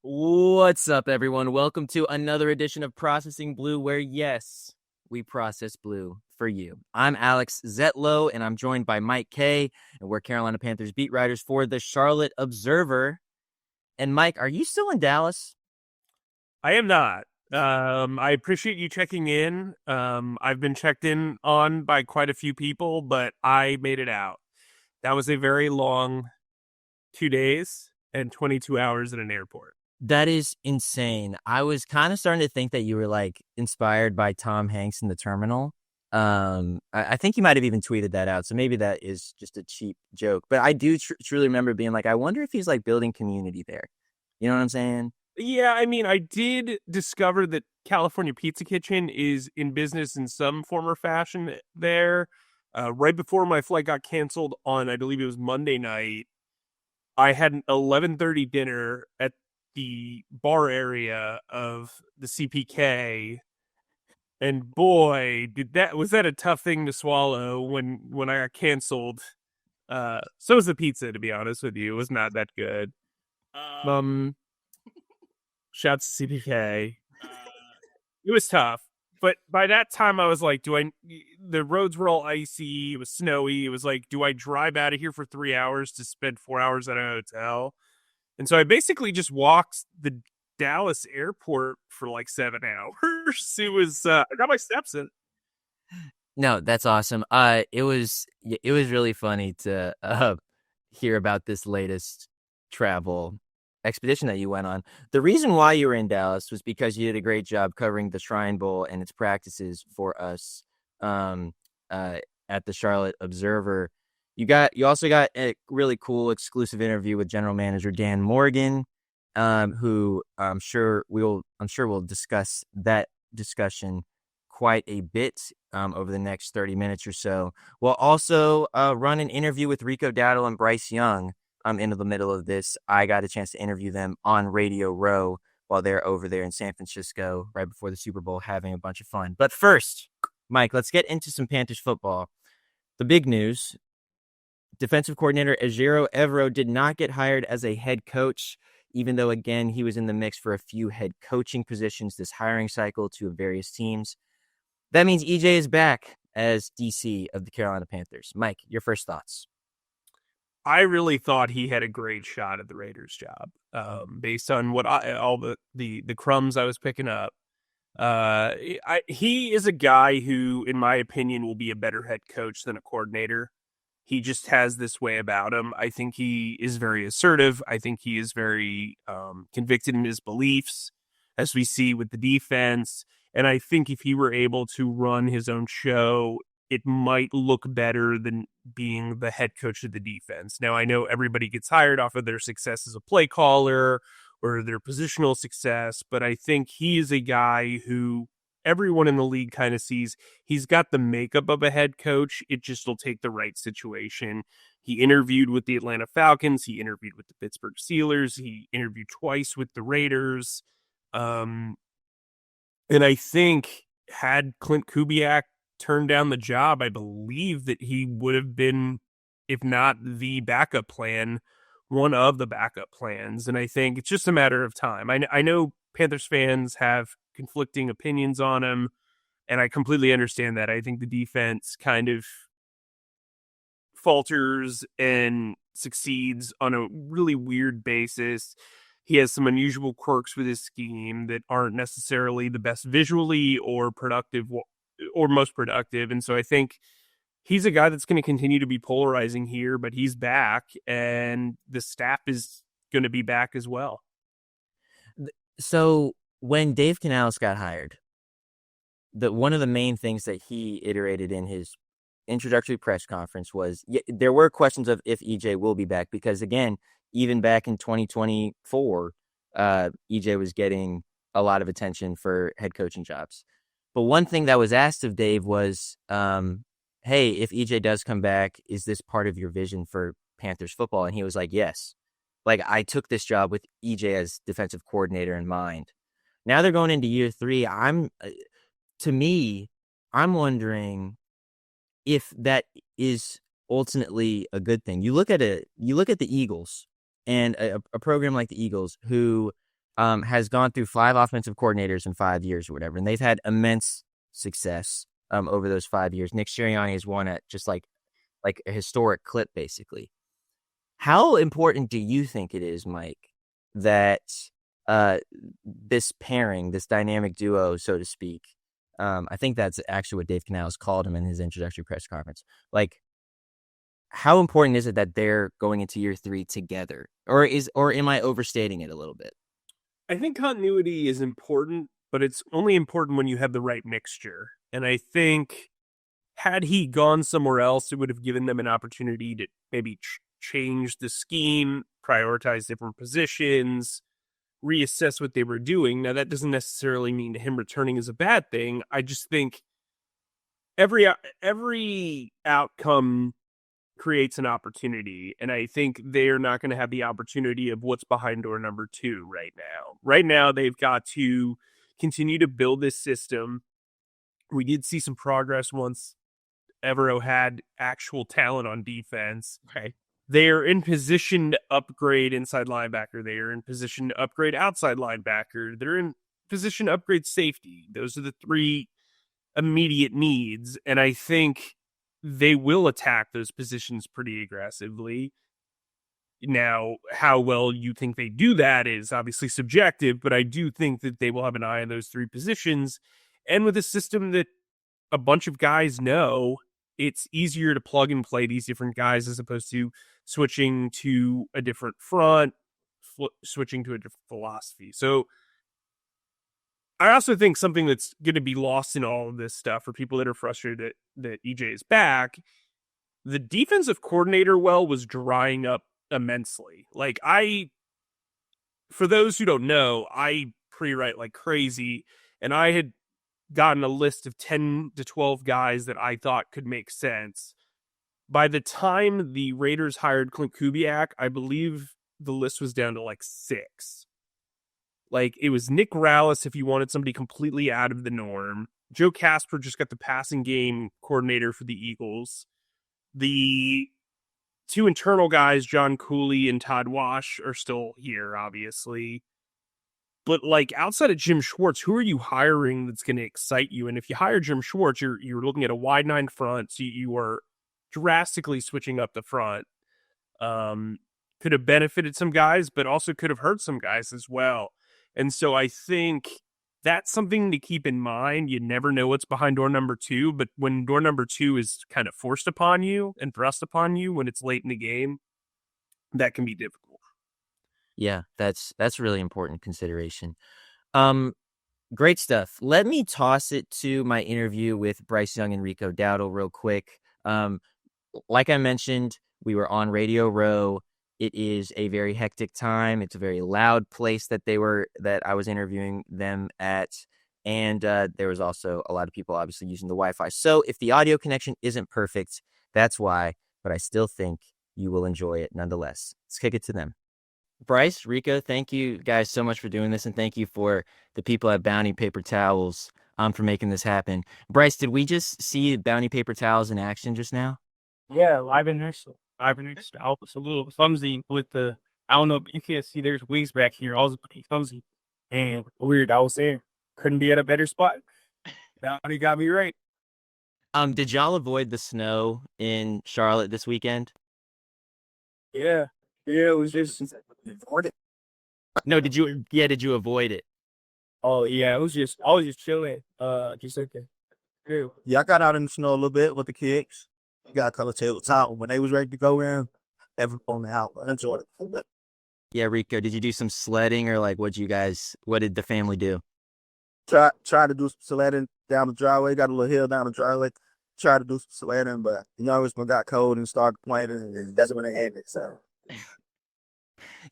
What's up, everyone? Welcome to another edition of Processing Blue, where, yes, we process blue for you. I'm Alex Zietlow, and I'm joined by Mike Kaye, and we're Carolina Panthers beat writers for the Charlotte Observer. And Mike, are you still in Dallas? I am not. I appreciate you checking in. I've been checked in on by quite a few people, but I made it out. That was a very long 2 days and 22 hours at an airport. That is insane. I was kind of starting to think that you were like inspired by Tom Hanks in The Terminal. I think you might have even tweeted that out, so maybe that is just a cheap joke. But I do truly remember being like, I wonder if he's like building community there. You know what I'm saying? Yeah, I mean, I did discover that California Pizza Kitchen is in business in some form or fashion there. Right before my flight got canceled on, I believe it was Monday night, I had an 11:30 dinner at the bar area of the CPK, and boy, was that a tough thing to swallow when I got canceled. So was the pizza, to be honest with you. It was not that good. Um, Shouts to CPK. It was tough. But by that time, I was like, the roads were all icy. It was snowy. It was like, do I drive out of here for 3 hours to spend 4 hours at a hotel? And so I basically just walked the Dallas airport for like 7 hours. I got my steps in. No, that's awesome. It was really funny to hear about this latest travel expedition that you went on. The reason why you were in Dallas was because you did a great job covering the Shrine Bowl and its practices for us um, at the Charlotte Observer. You also got a really cool exclusive interview with General Manager Dan Morgan, who I'm sure we'll discuss that discussion quite a bit over the next 30 minutes or so. We'll also run an interview with Rico Dowdle and Bryce Young into the middle of this. I got a chance to interview them on Radio Row while they're over there in San Francisco right before the Super Bowl, having a bunch of fun. But first, Mike, let's get into some Panthers football. The big news: defensive coordinator Ejiro Evero did not get hired as a head coach, even though, again, he was in the mix for a few head coaching positions this hiring cycle to various teams. That means EJ is back as DC of the Carolina Panthers. Mike, your first thoughts? I really thought he had a great shot at the Raiders job, based on all the crumbs I was picking up. He is a guy who, in my opinion, will be a better head coach than a coordinator. He just has this way about him. I think he is very assertive. I think he is very convicted in his beliefs, as we see with the defense. And I think if he were able to run his own show, it might look better than being the head coach of the defense. Now, I know everybody gets hired off of their success as a play caller or their positional success, but I think he is a guy who everyone in the league kind of sees he's got the makeup of a head coach. It just will take the right situation. He interviewed with the Atlanta Falcons. He interviewed with the Pittsburgh Steelers. He interviewed twice with the Raiders. And I think had Clint Kubiak turned down the job, I believe that he would have been, if not the backup plan, one of the backup plans. And I think it's just a matter of time. I know Panthers fans have conflicting opinions on him, and I completely understand that. I think the defense kind of falters and succeeds on a really weird basis. He has some unusual quirks with his scheme that aren't necessarily the best visually or productive or most productive. And so I think he's a guy that's going to continue to be polarizing here, but he's back and the staff is going to be back as well. So when Dave Canales got hired, one of the main things that he iterated in his introductory press conference was there were questions of if EJ will be back, because again, even back in 2024, EJ was getting a lot of attention for head coaching jobs. But one thing that was asked of Dave was, hey, if EJ does come back, is this part of your vision for Panthers football? And he was like, yes. Like, I took this job with EJ as defensive coordinator in mind. Now they're going into year 3. I'm wondering if that is ultimately a good thing. You look at the Eagles, and a program like the Eagles, who has gone through 5 offensive coordinators in 5 years or whatever, and they've had immense success over those 5 years. Nick Sirianni has won at just like a historic clip, basically. How important do you think it is, Mike, that this pairing, this dynamic duo, so to speak, I think that's actually what Dave Canales called him in his introductory press conference. Like, how important is it that they're going into year 3 together? Or am I overstating it a little bit? I think continuity is important, but it's only important when you have the right mixture. And I think had he gone somewhere else, it would have given them an opportunity to maybe change the scheme, prioritize different positions, reassess what they were doing. Now, that doesn't necessarily mean him returning is a bad thing. I just think every outcome creates an opportunity, and I think they're not going to have the opportunity of what's behind door number 2 right now. Right now, they've got to continue to build this system. We did see some progress once Evero had actual talent on defense. Right. They're in position to upgrade inside linebacker. They are in position to upgrade outside linebacker. They're in position to upgrade safety. Those are the 3 immediate needs. And I think they will attack those positions pretty aggressively. Now, how well you think they do that is obviously subjective, but I do think that they will have an eye on those 3 positions. And with a system that a bunch of guys know, it's easier to plug and play these different guys as opposed to switching to a different front, switching to a different philosophy. So I also think something that's going to be lost in all of this stuff for people that are frustrated that EJ is back, the defensive coordinator well was drying up immensely. Like for those who don't know, I pre-write like crazy, and I had gotten a list of 10 to 12 guys that I thought could make sense. By the time the Raiders hired Clint Kubiak, I believe the list was down to like 6. Like, it was Nick Rallis if you wanted somebody completely out of the norm. Joe Casper just got the passing game coordinator for the Eagles. The 2 internal guys, John Cooley and Todd Wash, are still here, obviously. But, like, outside of Jim Schwartz, who are you hiring that's going to excite you? And if you hire Jim Schwartz, you're looking at a wide 9 front, so you are drastically switching up the front. Could have benefited some guys, but also could have hurt some guys as well. And so I think that's something to keep in mind. You never know what's behind door number 2, but when door number 2 is kind of forced upon you and thrust upon you when it's late in the game, that can be difficult. Yeah, that's really important consideration. Great stuff. Let me toss it to my interview with Bryce Young and Rico Dowdle real quick. Like I mentioned, we were on Radio Row. It is a very hectic time. It's a very loud place that I was interviewing them at. And there was also a lot of people obviously using the Wi-Fi. So if the audio connection isn't perfect, that's why. But I still think you will enjoy it nonetheless. Let's kick it to them. Bryce, Rico, thank you guys so much for doing this. And thank you for the people at Bounty Paper Towels for making this happen. Bryce, did we just see Bounty Paper Towels in action just now? Yeah, live in next. I was a little clumsy with the. I don't know, but you can't see. There's wings back here. I was pretty clumsy and weird. I was there. Couldn't be at a better spot. Bounty got me right. Did y'all avoid the snow in Charlotte this weekend? Yeah, it was just. No, did you avoid it? Oh yeah, I was just chilling. Just okay. Yeah, I got out in the snow a little bit with the kids. Got a couple of tables out when they was ready to go in. Everyone out. I enjoyed it. Yeah, Rico, did you do some sledding or like what did the family do? Try to do some sledding down the driveway. Got a little hill down the driveway. Try to do some sledding, but the youngest one got cold and started complaining, and that's when they ended. So.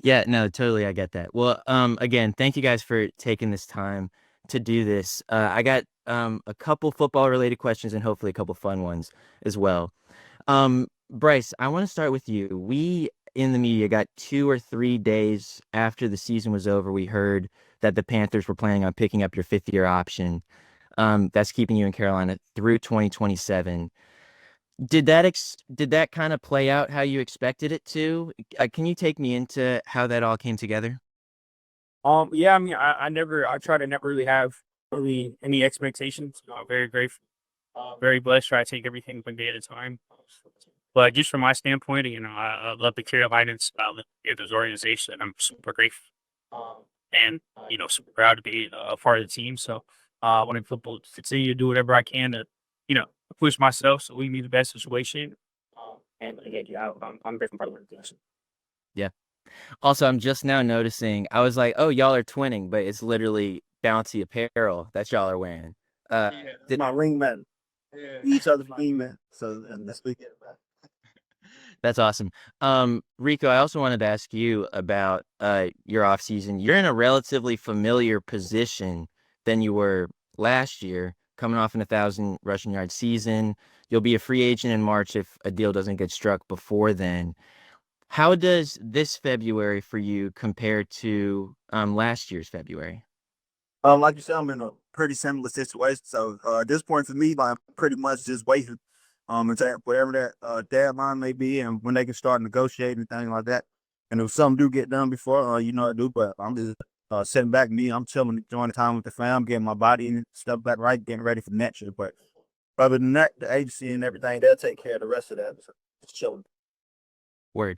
Yeah, no, totally, I get that. Well, again, thank you guys for taking this time to do this. I got a couple football-related questions and hopefully a couple fun ones as well. Bryce, I want to start with you. We in the media got 2 or 3 days after the season was over. We heard that the Panthers were planning on picking up your 5th-year option. That's keeping you in Carolina through 2027. Did that kind of play out how you expected it to? Can you take me into how that all came together? Yeah, I mean, I try to never really have really any expectations. I'm very grateful, very blessed. Try to take everything one day at a time. But just from my standpoint, I love the Carolinians. I love this organization. I'm super grateful, and super proud to be a part of the team. So, I want to continue to do whatever I can to, you know, push myself so we can be the best situation. And again, I'm grateful for the organization. Yeah. Also, I'm just now noticing, I was like, oh, y'all are twinning, but it's literally Bounty apparel that y'all are wearing. Did my ring man. Each other's ring man. So and that's what we get about. That's awesome. Rico, I also wanted to ask you about your off season. You're in a relatively familiar position than you were last year, coming off an 1,000 rushing yard season. You'll be a free agent in March if a deal doesn't get struck before then. How does this February for you compare to last year's February? Like you said, I'm in a pretty similar situation. So at this point for me, like, I'm pretty much just waiting until whatever that deadline may be and when they can start negotiating and things like that. And if something do get done before, I do, but I'm just sitting back I'm chilling, enjoying the time with the fam, getting my body and stuff back right, getting ready for next year. But other than that, the agency and everything, they'll take care of the rest of that. So just chilling. Word.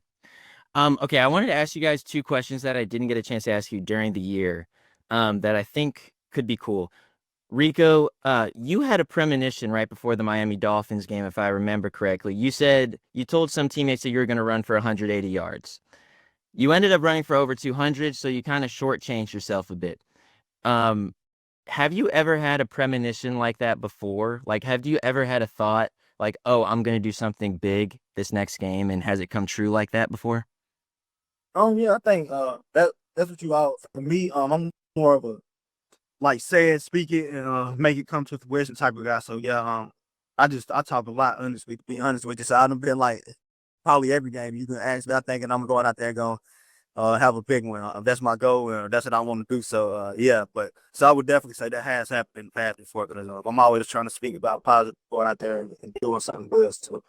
Okay, I wanted to ask you guys two questions that I didn't get a chance to ask you during the year, that I think could be cool. Rico, you had a premonition right before the Miami Dolphins game, if I remember correctly. You said you told some teammates that you were going to run for 180 yards. You ended up running for over 200, so you kind of shortchanged yourself a bit. Um, have you ever had a premonition like that before? Like, have you ever had a thought like, oh, I'm going to do something big this next game, and has it come true like that before? Yeah, I think that's what you all for me. I'm more of a like say it, speak it, and make it come to fruition type of guy. So yeah, I talk a lot, honestly, to be honest with you. So I've been like probably every game you can ask me. I thinking I'm going out there going have a big one. That's my goal. That's what I want to do. So yeah, but so I would definitely say that has happened in the past before. Because I'm always trying to speak about positive, going out there and doing something good. So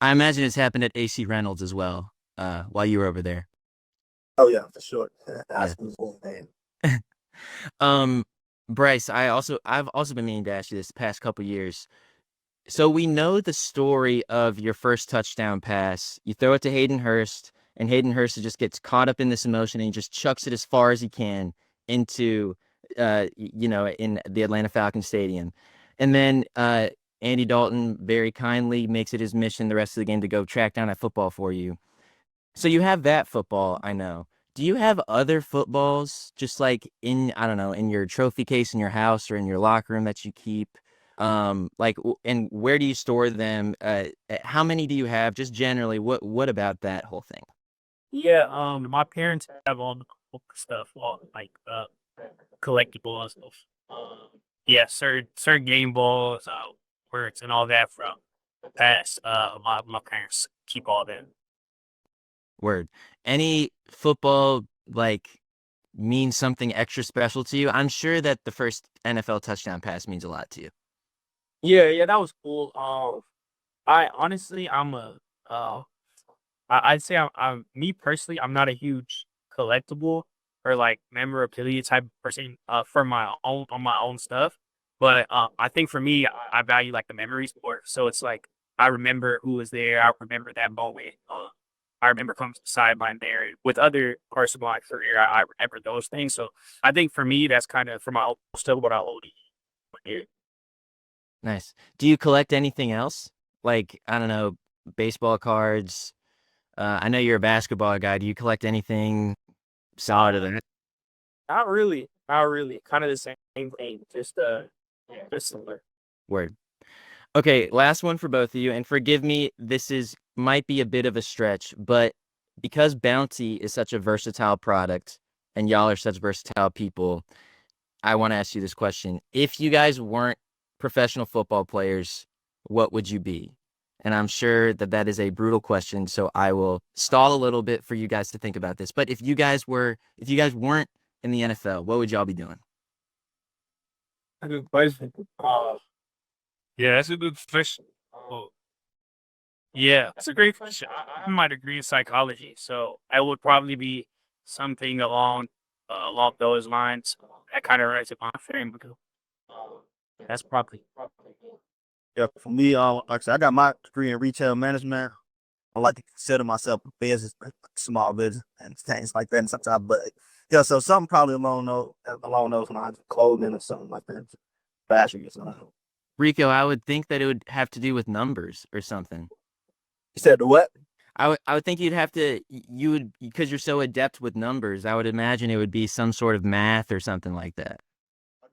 I imagine it's happened at AC Reynolds as well, while you were over there. oh yeah, for sure. Yeah. That's cool, man. Um, Bryce, I've also been meaning to ask you this the past couple years. So we know the story of your first touchdown pass. You throw it to Hayden Hurst, and Hayden Hurst just gets caught up in this emotion and he just chucks it as far as he can into, in the Atlanta Falcons Stadium. And then Andy Dalton very kindly makes it his mission the rest of the game to go track down that football for you. So you have that football, I know. Do you have other footballs just like I don't know, in your trophy case in your house or in your locker room that you keep? And where do you store them? How many do you have? Just generally, what about that whole thing? Yeah, my parents have all the stuff, all like collectible and stuff. Yeah, certain game balls, words and all that from the past. My parents keep all that. Word. Any football like means something extra special to you? I'm sure that the first NFL touchdown pass means a lot to you. Yeah, that was cool. I honestly, I'd say me personally, I'm not a huge collectible or like memorabilia type of person for my own on my own stuff. But I think for me, I value like the memories more. So it's like I remember who was there. I remember that moment. I remember coming to the sideline there. With other parts of my career, I remember those things. So I think for me, that's kind of for my own stuff what I hold here. Nice. Do you collect anything else? Like, I don't know, baseball cards. I know you're a basketball guy. Do you collect anything solid than that? Not really, not really. Kind of the same thing, just similar. Word. Okay, last one for both of you, and forgive me, might be a bit of a stretch, but because Bounty is such a versatile product and y'all are such versatile people, I want to ask you this question. If you guys weren't professional football players, what would you be? And I'm sure that that is a brutal question, so I will stall a little bit for you guys to think about this. But if you guys weren't in the NFL, what would y'all be doing? A good question. Yeah, that's a good question. Oh, yeah, that's a great question. I might agree with psychology. So I would probably be something along along those lines. That kind of writes it on fair because that's probably. Yeah, for me, like I said, I got my degree in retail management. I like to consider myself a business, like small business and things like that. And sometimes, but yeah, so something probably along those lines, clothing or something like that, fashion or something. Rico, I would think that it would have to do with numbers or something. You said the what? I would think you'd have to you would because you're so adept with numbers. I would imagine it would be some sort of math or something like that.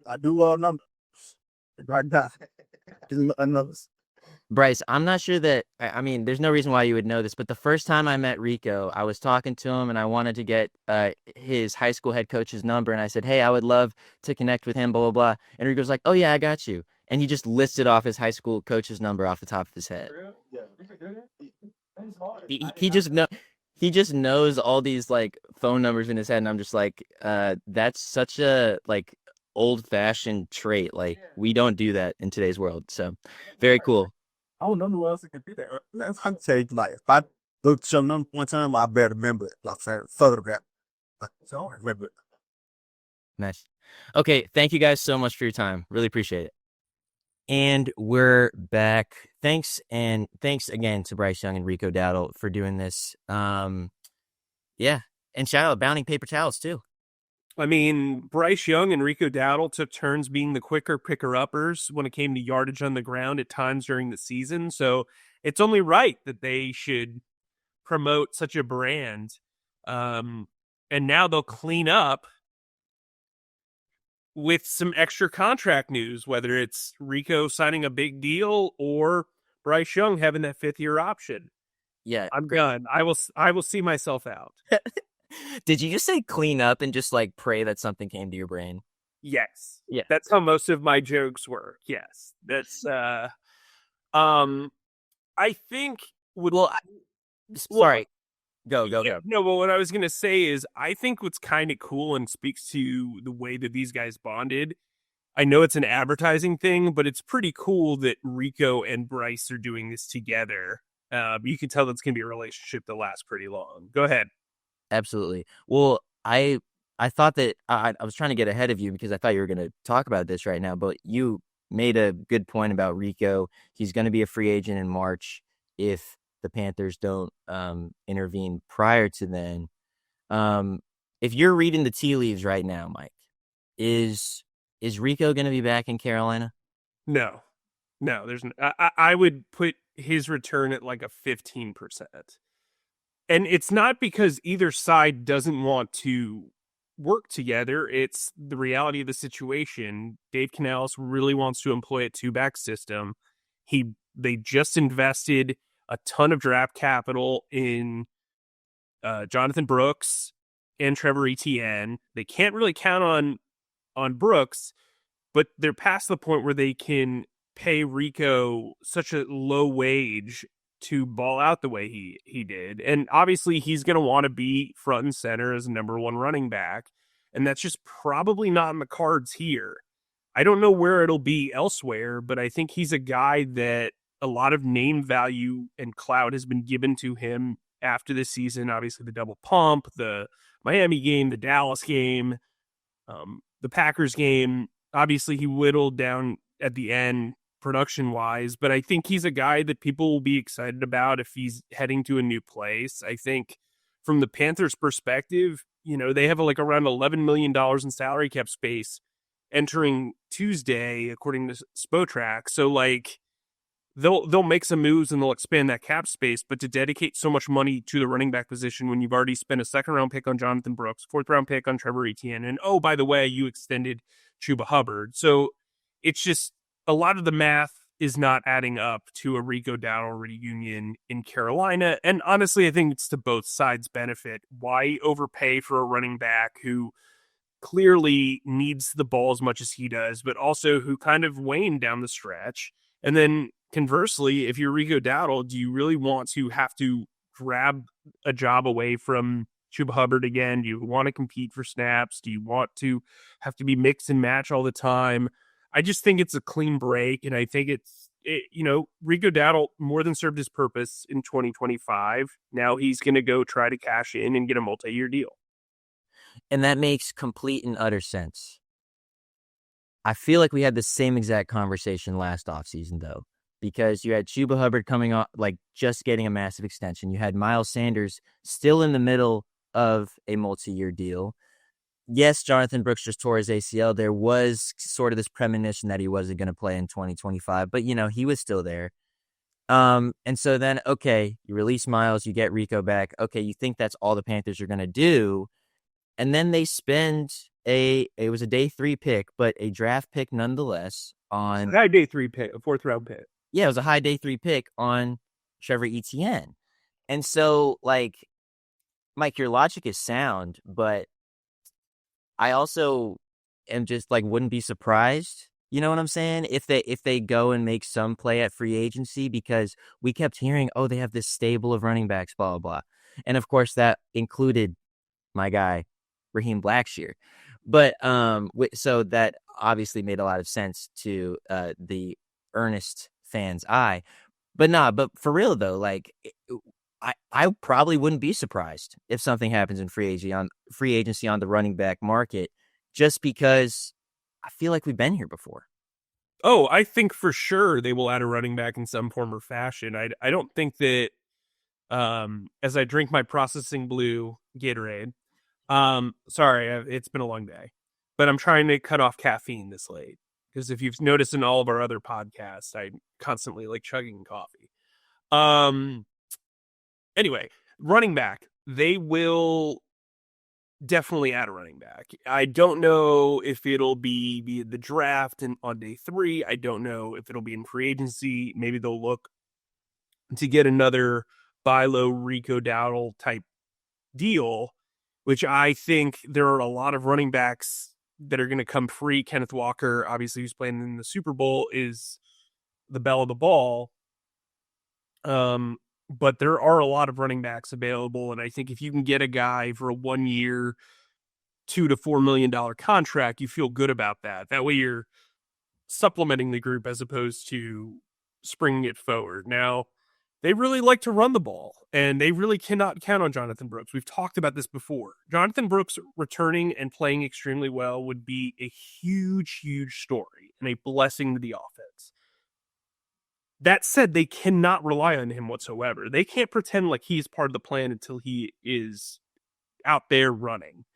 I do numbers right now. Numbers. Bryce, I'm not sure that I mean, there's no reason why you would know this, but the first time I met Rico, I was talking to him and I wanted to get his high school head coach's number, and I said, "Hey, I would love to connect with him." Blah blah blah. And Rico's like, "Oh yeah, I got you." And he just listed off his high school coach's number off the top of his head. He just know he just knows all these like phone numbers in his head, and I'm just like, that's such a like old fashioned trait. Like we don't do that in today's world. So very cool. I don't know who else can do that. I can say, like, if I look at some number one time, I better remember it. Like, photograph. So I remember it. Nice. Okay, thank you guys so much for your time. Really appreciate it. And we're back. Thanks again to Bryce Young and Rico Dowdle for doing this. Yeah, and shout out Bounty Paper Towels too. I mean, Bryce Young and Rico Dowdle took turns being the quicker picker-uppers when it came to yardage on the ground at times during the season. So it's only right that they should promote such a brand. And now they'll clean up with some extra contract news, whether it's Rico signing a big deal or Bryce Young having that 5th-year option. Yeah, I'm done. I will see myself out. Did you just say clean up and just like pray that something came to your brain? Yes. Yeah. That's how most of my jokes work. Yes. That's I think sorry. Go. No, but what I was going to say is I think what's kind of cool and speaks to the way that these guys bonded. I know it's an advertising thing, but it's pretty cool that Rico and Bryce are doing this together. You can tell that's going to be a relationship that lasts pretty long. Go ahead. Absolutely. Well, I thought that I was trying to get ahead of you because I thought you were going to talk about this right now, but you made a good point about Rico. He's going to be a free agent in March if the Panthers don't intervene prior to then. If you're reading the tea leaves right now, Mike, is Rico going to be back in Carolina? No, there's I would put his return at like a 15%. And it's not because either side doesn't want to work together. It's the reality of the situation. Dave Canales really wants to employ a 2-back system. They just invested a ton of draft capital in Jonathan Brooks and Trevor Etienne. They can't really count on Brooks, but they're past the point where they can pay Rico such a low wage to ball out the way he did. And obviously he's going to want to be front and center as number 1 running back. And that's just probably not in the cards here. I don't know where it'll be elsewhere, but I think he's a guy that a lot of name value and clout has been given to him after this season. Obviously the double pump, the Miami game, the Dallas game, the Packers game. Obviously he whittled down at the end production-wise, but I think he's a guy that people will be excited about if he's heading to a new place. I think from the Panthers' perspective, they have like around $11 million in salary cap space entering Tuesday, according to Spotrac. So like they'll make some moves and they'll expand that cap space, but to dedicate so much money to the running back position when you've already spent a 2nd-round pick on Jonathan Brooks, 4th-round pick on Trevor Etienne, and oh, by the way, you extended Chuba Hubbard. So it's just a lot of the math is not adding up to a Rico Dowdle reunion in Carolina. And honestly, I think it's to both sides' benefit. Why overpay for a running back who clearly needs the ball as much as he does, but also who kind of waned down the stretch? And then conversely, if you're Rico Dowdle, do you really want to have to grab a job away from Chuba Hubbard again? Do you want to compete for snaps? Do you want to have to be mix and match all the time? I just think it's a clean break, and I think Rico Dowdle more than served his purpose in 2025. Now he's going to go try to cash in and get a multi-year deal. And that makes complete and utter sense. I feel like we had the same exact conversation last offseason, though, because you had Chuba Hubbard coming off, like, just getting a massive extension. You had Miles Sanders still in the middle of a multi-year deal. Yes, Jonathan Brooks just tore his ACL. There was sort of this premonition that he wasn't going to play in 2025, but, he was still there. And so then, okay, you release Miles, you get Rico back. Okay, you think that's all the Panthers are going to do. And then they spend it was a day 3 pick, but a draft pick nonetheless on High day 3 pick, a 4th round pick. Yeah, it was a high day 3 pick on Trevor Etienne. And so, like, Mike, your logic is sound, but I also am just like wouldn't be surprised. You know what I'm saying? If they go and make some play at free agency, because we kept hearing, oh, they have this stable of running backs, blah, blah, blah. And of course that included my guy, Raheem Blackshear. But so that obviously made a lot of sense to the earnest fan's eye. But for real though, like I probably wouldn't be surprised if something happens in free agency on the running back market, just because I feel like we've been here before. Oh, I think for sure they will add a running back in some form or fashion. I don't think that as I drink my processing blue Gatorade, sorry, it's been a long day, but I'm trying to cut off caffeine this late, because if you've noticed in all of our other podcasts, I constantly like chugging coffee. Anyway, running back, they will definitely add a running back. I don't know if it'll be via the draft and on day 3. I don't know if it'll be in free agency. Maybe they'll look to get another buy low Rico Dowdle type deal, which I think there are a lot of running backs that are going to come free. Kenneth Walker, obviously, who's playing in the Super Bowl, is the belle of the ball. But there are a lot of running backs available, and I think if you can get a guy for a 1 year, $2 to $4 million contract, you feel good about that. That way you're supplementing the group as opposed to springing it forward. Now, they really like to run the ball, and they really cannot count on Jonathan Brooks. We've talked about this before. Jonathan Brooks returning and playing extremely well would be a huge, huge story and a blessing to the offense. That said, they cannot rely on him whatsoever. They can't pretend like he's part of the plan until he is out there running,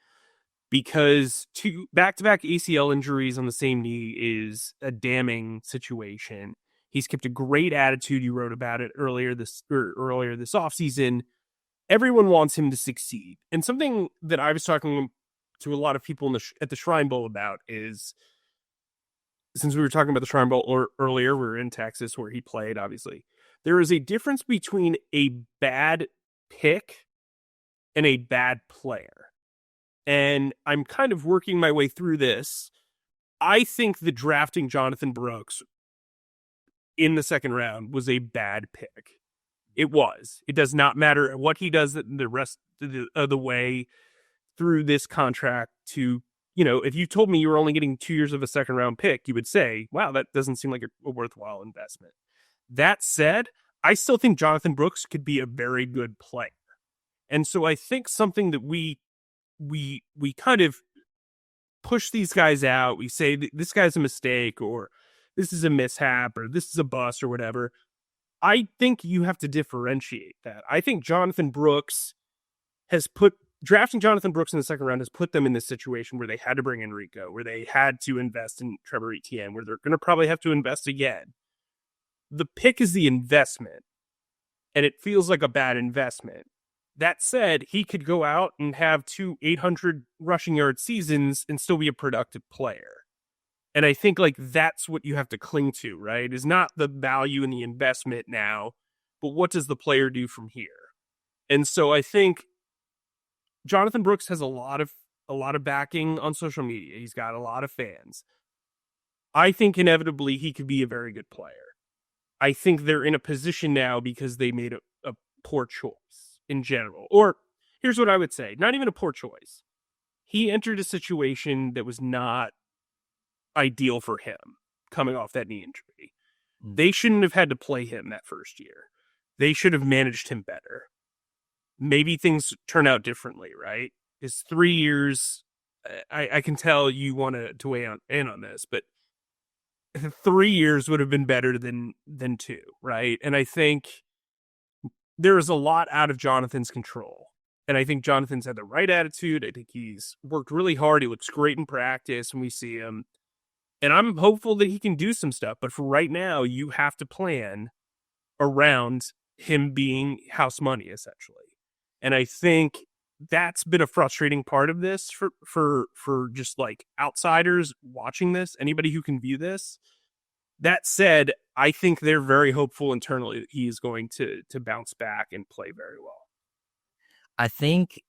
because 2 back-to-back ACL injuries on the same knee is a damning situation. He's kept a great attitude. You wrote about it earlier this offseason. Everyone wants him to succeed. And something that I was talking to a lot of people at the Shrine Bowl about is, since we were talking about the Shrine Bowl earlier, we were in Texas where he played, obviously. There is a difference between a bad pick and a bad player. And I'm kind of working my way through this. I think that drafting Jonathan Brooks in the 2nd round was a bad pick. It was. It does not matter what he does the rest of the way through this contract to, if you told me you were only getting 2 years of a 2nd round pick, you would say, wow, that doesn't seem like a worthwhile investment. That said, I still think Jonathan Brooks could be a very good player. And so I think something that we kind of push these guys out. We say this guy's a mistake, or this is a mishap, or this is a bust, or whatever. I think you have to differentiate that. I think Jonathan Brooks drafting Jonathan Brooks in the 2nd round has put them in this situation where they had to bring in Rico, where they had to invest in Trevor Etienne, where they're going to probably have to invest again. The pick is the investment, and it feels like a bad investment. That said, he could go out and have 2 800 rushing yard seasons and still be a productive player. And I think like that's what you have to cling to, right? Is not the value in the investment now, but what does the player do from here? And so I think Jonathan Brooks has a lot of backing on social media. He's got a lot of fans. I think inevitably he could be a very good player. I think they're in a position now because they made a poor choice in general. Or here's what I would say, not even a poor choice. He entered a situation that was not ideal for him coming off that knee injury. They shouldn't have had to play him that first year. They should have managed him better. Maybe things turn out differently, right? is 3 years. I can tell you want to weigh in on this, but 3 years would have been better than 2, right? And I think there is a lot out of Jonathan's control. And I think Jonathan's had the right attitude. I think he's worked really hard. He looks great in practice when we see him. And I'm hopeful that he can do some stuff. But for right now, you have to plan around him being house money, essentially. And I think that's been a frustrating part of this for just like outsiders watching this, anybody who can view this. That said, I think they're very hopeful internally that he is going to bounce back and play very well. I think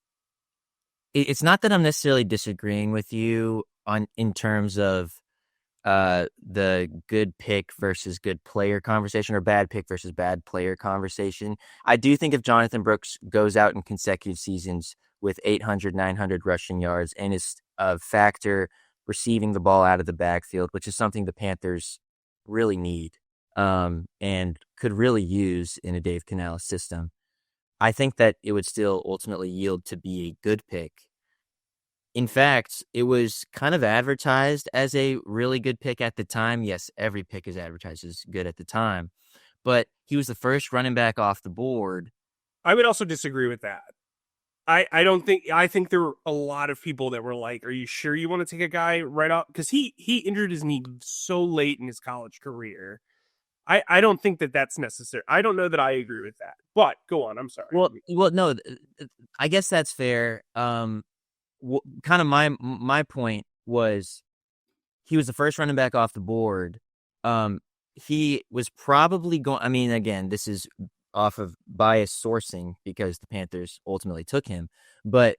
it's not that I'm necessarily disagreeing with you in terms of the good pick versus good player conversation, or bad pick versus bad player conversation. I do think if Jonathan Brooks goes out in consecutive seasons with 800, 900 rushing yards and is a factor receiving the ball out of the backfield, which is something the Panthers really need and could really use in a Dave Canales system, I think that it would still ultimately yield to be a good pick. In fact, it was kind of advertised as a really good pick at the time. Yes, every pick is advertised as good at the time, but he was the first running back off the board. I would also disagree with that. I think there were a lot of people that were like, are you sure you want to take a guy right off? Because he injured his knee so late in his college career. I don't think that that's necessary. I don't know that I agree with that, but go on. I'm sorry. Well, no, I guess that's fair. Kind of my point was he was the first running back off the board. He was probably going, I mean, again, this is off of biased sourcing because the Panthers ultimately took him, but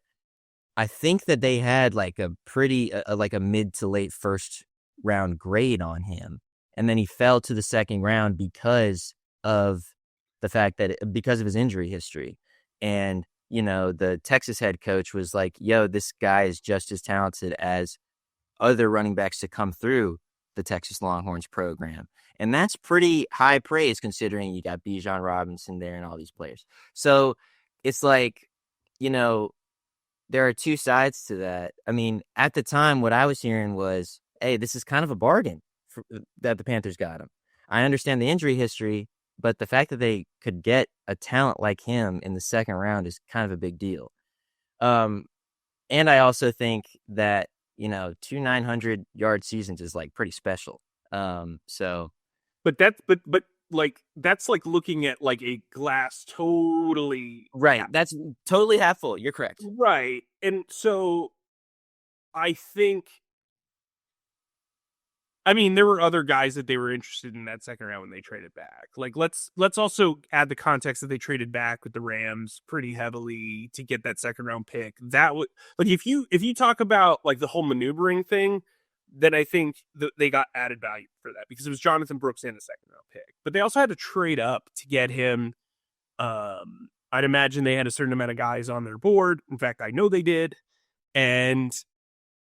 I think that they had like a pretty, like a mid to late first round grade on him. And then he fell to the second round because of the fact that, because of his injury history. And, you know, the Texas head coach was like, yo, this guy is just as talented as other running backs to come through the Texas Longhorns program. And that's pretty high praise considering you got Bijan Robinson there and all these players. So it's like, you know, there are two sides to that. I mean, at the time, what I was hearing was, hey, this is kind of a bargain that the Panthers got him. I understand the injury history, but the fact that they could get a talent like him in the second round is kind of a big deal. And I also think that, you know, 2 900-yard seasons is like pretty special. But like that's like looking at like a glass totally right. That's totally half full. You're correct. Right. And so I think, I mean, there were other guys that they were interested in that second round when they traded back. Like, let's also add the context that they traded back with the Rams pretty heavily to get that second round pick. That would, like, if you talk about like the whole maneuvering thing, then I think they got added value for that because it was Jonathan Brooks and a second round pick. But they also had to trade up to get him. I'd imagine they had a certain amount of guys on their board. In fact, I know they did. And,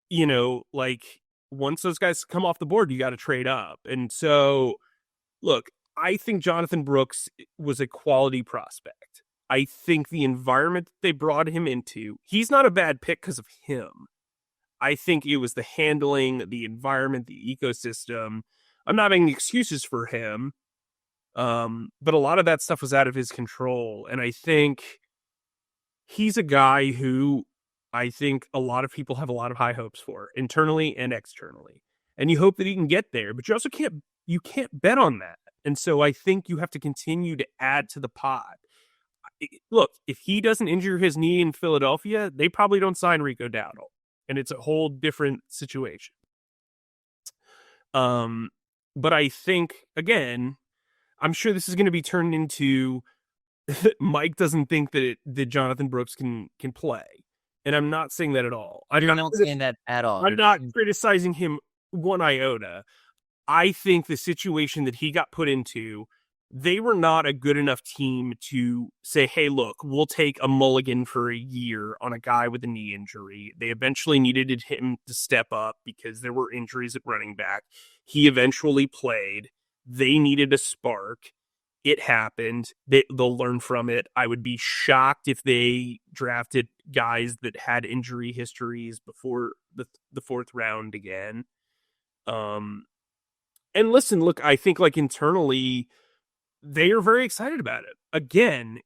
you know, like, once those guys come off the board, you got to trade up. And so, look, I think Jonathan Brooks was a quality prospect. I think the environment that they brought him into, he's not a bad pick because of him. I think it was the handling, the environment, the ecosystem. I'm not making excuses for him, but a lot of that stuff was out of his control. And I think he's a guy who I think a lot of people have a lot of high hopes for, internally and externally. And you hope that he can get there, but you also can't bet on that. And so I think you have to continue to add to the pot. Look, if he doesn't injure his knee in Philadelphia, they probably don't sign Rico Dowdle. And it's a whole different situation. But I think, again, I'm sure this is going to be turned into Mike doesn't think that Jonathan Brooks can play. And I'm not saying that at all. I'm not saying that at all. I'm not criticizing him one iota. I think the situation that he got put into, they were not a good enough team to say, hey, look, we'll take a mulligan for a year on a guy with a knee injury. They eventually needed him to step up because there were injuries at running back. He eventually played. They needed a spark. It happened. They'll learn from it. I would be shocked if they drafted guys that had injury histories before the fourth round again. And listen, look, I think like internally, they are very excited about it. Again,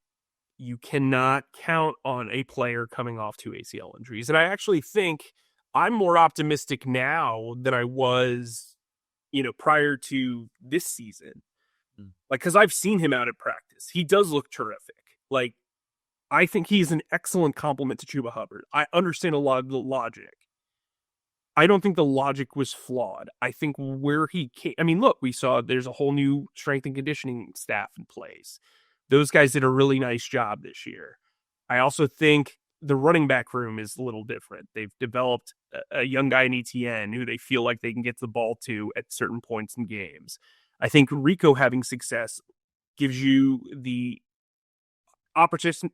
you cannot count on a player coming off 2 ACL injuries. And I actually think I'm more optimistic now than I was, prior to this season. Like, because I've seen him out at practice. He does look terrific. Like, I think he's an excellent complement to Chuba Hubbard. I understand a lot of the logic. I don't think the logic was flawed. I think where he came, I mean, look, we saw there's a whole new strength and conditioning staff in place. Those guys did a really nice job this year. I also think the running back room is a little different. They've developed a young guy in ETN who they feel like they can get the ball to at certain points in games. I think Rico having success gives you the opportunity.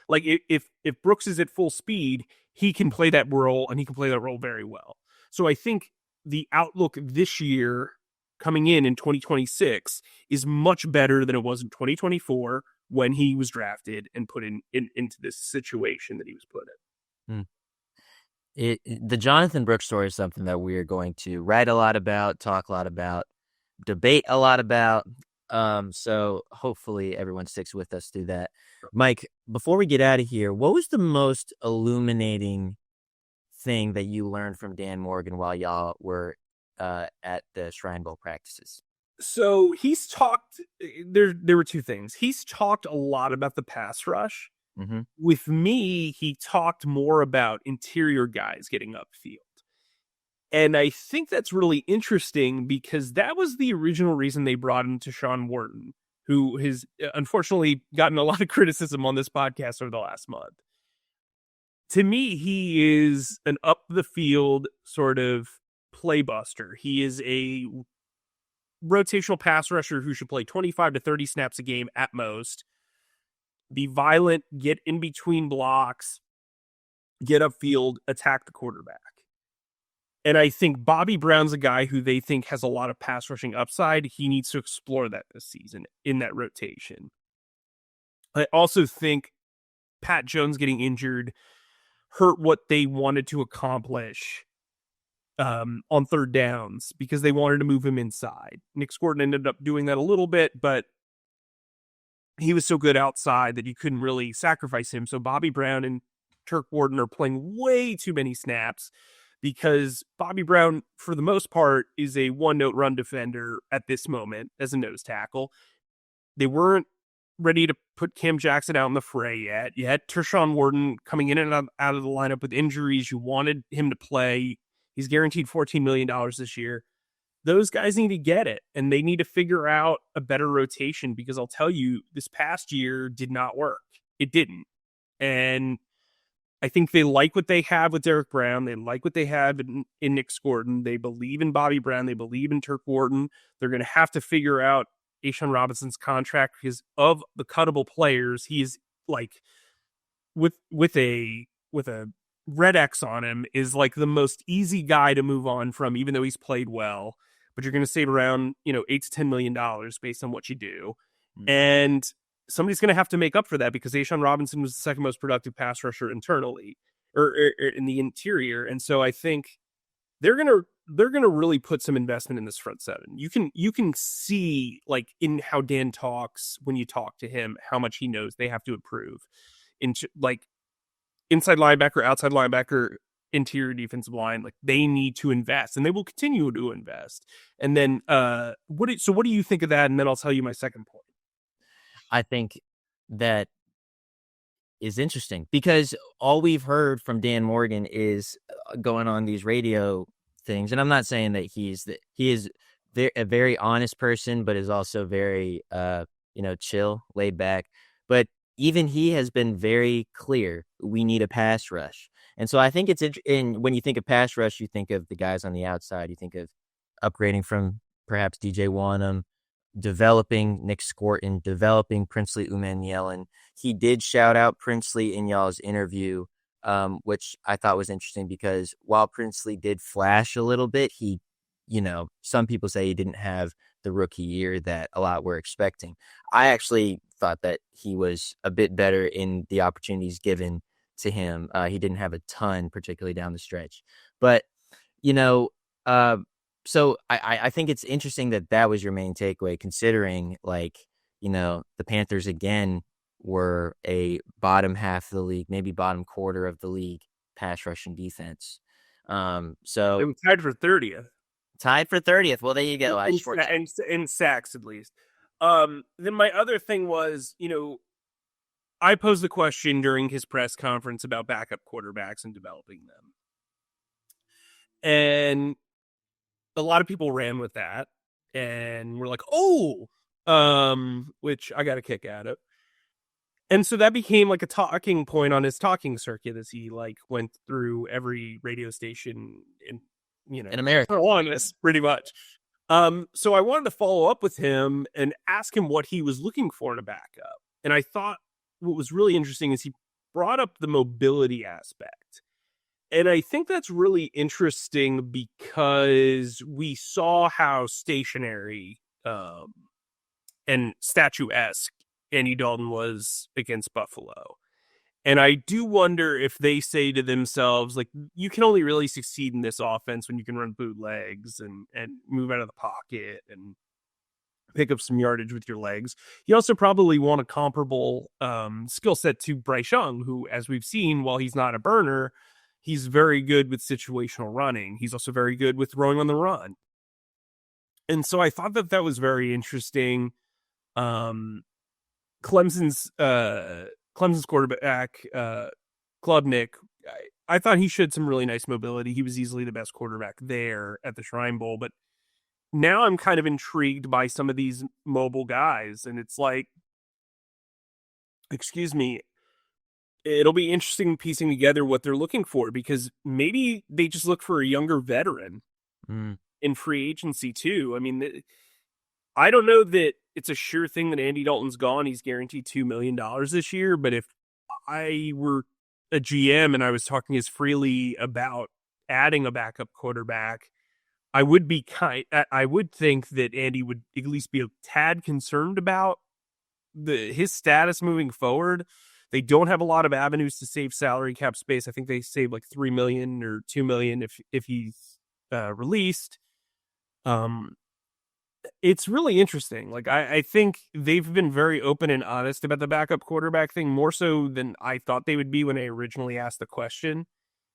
Like if Brooks is at full speed, he can play that role and he can play that role very well. So I think the outlook this year coming in 2026 is much better than it was in 2024 when he was drafted and put into this situation that he was put in. The Jonathan Brooks story is something that we're going to write a lot about, talk a lot about, debate a lot about. So hopefully everyone sticks with us through that. Mike, before we get out of here, what was the most illuminating thing that you learned from Dan Morgan while y'all were at the Shrine Bowl practices? So he's talked, there were two things. He's talked a lot about the pass rush. Mm-hmm. With me, he talked more about interior guys getting upfield. And I think that's really interesting because that was the original reason they brought in Deshaun Wharton, who has unfortunately gotten a lot of criticism on this podcast over the last month. To me, he is an up the field sort of play buster. He is a rotational pass rusher who should play 25 to 30 snaps a game at most. Be violent, get in between blocks, get upfield, attack the quarterback. And I think Bobby Brown's a guy who they think has a lot of pass rushing upside. He needs to explore that this season in that rotation. I also think Pat Jones getting injured hurt what they wanted to accomplish on third downs because they wanted to move him inside. Nick Scorton ended up doing that a little bit, but he was so good outside that you couldn't really sacrifice him. So Bobby Brown and Turk Warden are playing way too many snaps because Bobby Brown, for the most part, is a one-note run defender at this moment as a nose tackle. They weren't ready to put Cam Jackson out in the fray yet. You had Tershawn Wharton coming in and out of the lineup with injuries. You wanted him to play. He's guaranteed $14 million this year. Those guys need to get it, and they need to figure out a better rotation because I'll tell you, this past year did not work. It didn't. And I think they like what they have with Derek Brown. They like what they have in Nick Scorton. They believe in Bobby Brown. They believe in Turk Wharton. They're going to have to figure out A'Shaun Robinson's contract because of the cuttable players, he's like with a red X on him is like the most easy guy to move on from, even though he's played well. But you're going to save around, $8 to $10 million based on what you do. Mm-hmm. And somebody's going to have to make up for that because A'Shaun Robinson was the second most productive pass rusher internally or in the interior. And so I think they're going to really put some investment in this front seven. You can see like in how Dan talks when you talk to him, how much he knows they have to improve in like inside linebacker, outside linebacker, interior defensive line. Like they need to invest and they will continue to invest. And then what do you think of that? And then I'll tell you my second point. I think that is interesting because all we've heard from Dan Morgan is going on these radio things. And I'm not saying that he is a very honest person, but is also very, chill, laid back. But even he has been very clear. We need a pass rush. And so I think it's when you think of pass rush, you think of the guys on the outside. You think of upgrading from perhaps DJ Wanham, developing Nick Scorton, developing Princely Umanmielen. He did shout out Princely in y'all's interview, which I thought was interesting because while Princely did flash a little bit, he some people say he didn't have the rookie year that a lot were expecting. I actually thought that he was a bit better in the opportunities given to him. He didn't have a ton, particularly down the stretch. But, so I think it's interesting that was your main takeaway, considering, the Panthers, again, were a bottom half of the league, maybe bottom quarter of the league pass rushing defense. So They were tied for 30th. Tied for 30th. Well, there you go. In sacks, at least. Then my other thing was, I posed the question during his press conference about backup quarterbacks and developing them. And a lot of people ran with that and were like, which I got a kick out of. And so that became like a talking point on his talking circuit as he went through every radio station in America on this pretty much. So I wanted to follow up with him and ask him what he was looking for in a backup. And I thought what was really interesting is he brought up the mobility aspect. And I think that's really interesting because we saw how stationary and statuesque Andy Dalton was against Buffalo. And I do wonder if they say to themselves, you can only really succeed in this offense when you can run bootlegs and move out of the pocket and pick up some yardage with your legs. You also probably want a comparable skill set to Bryce Young, who, as we've seen, while he's not a burner, he's very good with situational running. He's also very good with throwing on the run. And so I thought that was very interesting. Clemson's quarterback, Klubnik, I thought he showed some really nice mobility. He was easily the best quarterback there at the Shrine Bowl. But now I'm kind of intrigued by some of these mobile guys. And it's it'll be interesting piecing together what they're looking for, because maybe they just look for a younger veteran in free agency too. I mean, I don't know that it's a sure thing that Andy Dalton's gone. He's guaranteed $2 million this year. But if I were a GM and I was talking as freely about adding a backup quarterback, I would think that Andy would at least be a tad concerned about his status moving forward. They don't have a lot of avenues to save salary cap space. I think they save $3 million or $2 million if he's released. It's really interesting. I think they've been very open and honest about the backup quarterback thing, more so than I thought they would be when I originally asked the question.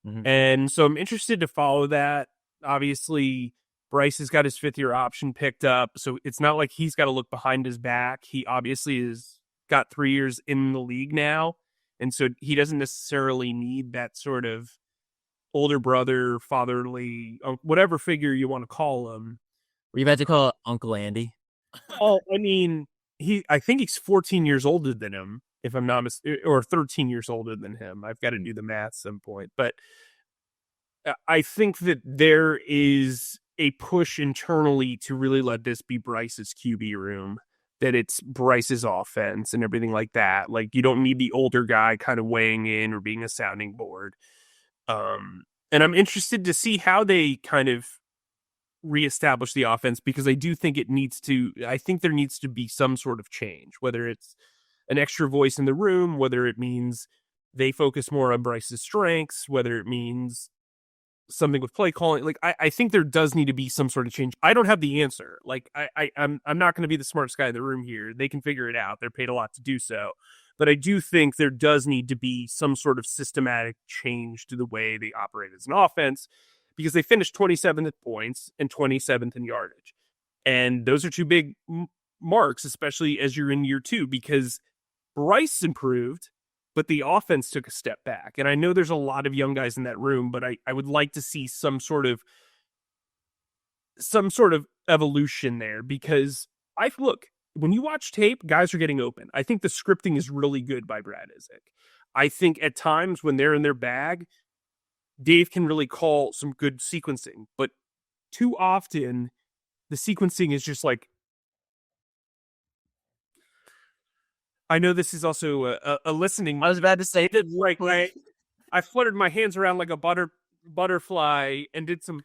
Mm-hmm. And so I'm interested to follow that. Obviously, Bryce has got his 5th-year option picked up, so it's not like he's got to look behind his back. He obviously has got 3 years in the league now, and so he doesn't necessarily need that sort of older brother, fatherly, whatever figure you want to call him. Were you about to call Uncle Andy? Oh, I mean, I think he's 14 years older than him, if I'm not or 13 years older than him. I've got to do the math at some point. But I think that there is a push internally to really let this be Bryce's QB room, that it's Bryce's offense and everything like that. You don't need the older guy kind of weighing in or being a sounding board. And I'm interested to see how they kind of reestablish the offense, because I do think there needs to be some sort of change, whether it's an extra voice in the room, whether it means they focus more on Bryce's strengths, whether it means something with play calling. I think there does need to be some sort of change. I don't have the answer. I'm not going to be the smartest guy in the room here. They can figure it out. They're paid a lot to do so. But I do think there does need to be some sort of systematic change to the way they operate as an offense, because they finished 27th in points and 27th in yardage. And those are two big marks, especially as you're in year 2, because Bryce improved, but the offense took a step back. And I know there's a lot of young guys in that room, but I would like to see some sort of evolution there, because when you watch tape, guys are getting open. I think the scripting is really good by Brad Isaac. I think at times when they're in their bag, Dave can really call some good sequencing, but too often the sequencing is just I know this is also a listening. I was about to say that, I fluttered my hands around like a butterfly and did some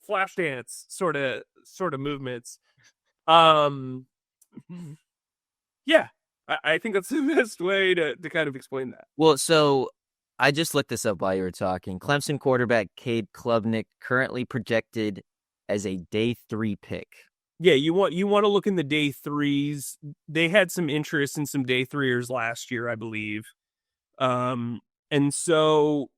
flash dance sort of movements. Yeah, I think that's the best way to kind of explain that. Well, so I just looked this up while you were talking. Clemson quarterback Cade Klubnik currently projected as a day 3 pick. Yeah, you want to look in the day 3s. They had some interest in some day 3ers last year, I believe. And so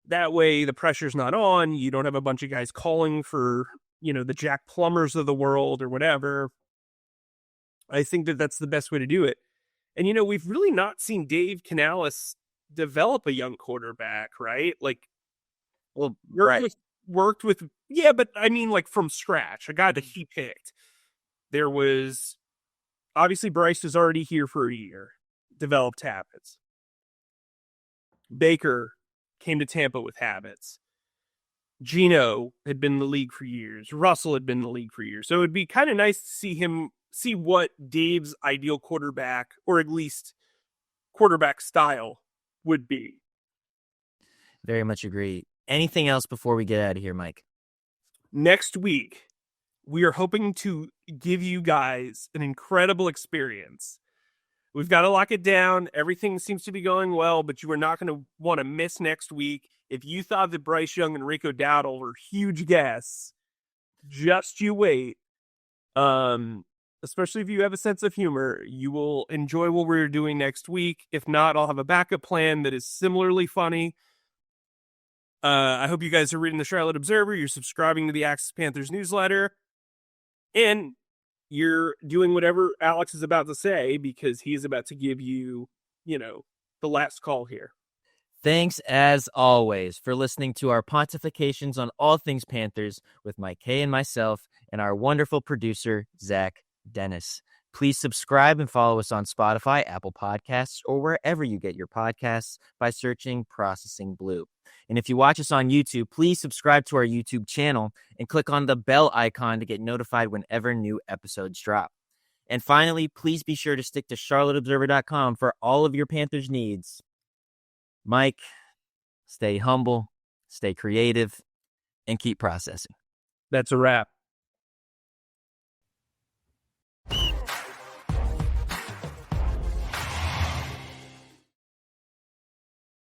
that way the pressure's not on. You don't have a bunch of guys calling for, the Jack Plumbers of the world or whatever. I think that's the best way to do it. And, we've really not seen Dave Canales develop a young quarterback, right? Like, well, right. Worked with, but I mean, like from scratch, a guy that he picked. There was obviously Bryce was already here for a year, developed habits. Baker came to Tampa with habits. Gino had been in the league for years. Russell had been in the league for years. So it'd be kind of nice to see what Dave's ideal quarterback, or at least quarterback style, would be. Very much agree. Anything else before we get out of here, Mike? Next week, we are hoping to give you guys an incredible experience. We've got to lock it down. Everything seems to be going well, but you are not going to want to miss next week. If you thought that Bryce Young and Rico Dowdle were huge guests, just you wait. Especially if you have a sense of humor, you will enjoy what we're doing next week. If not, I'll have a backup plan that is similarly funny. I hope you guys are reading the Charlotte Observer. You're subscribing to the Axis Panthers newsletter. And you're doing whatever Alex is about to say, because he's about to give you, the last call here. Thanks, as always, for listening to our pontifications on all things Panthers with Mike Kaye and myself and our wonderful producer, Zach Dennis. Please subscribe and follow us on Spotify, Apple Podcasts, or wherever you get your podcasts by searching Processing Blue. And if you watch us on YouTube, please subscribe to our YouTube channel and click on the bell icon to get notified whenever new episodes drop. And finally, please be sure to stick to charlotteobserver.com for all of your Panthers needs. Mike, stay humble, stay creative, and keep processing. That's a wrap.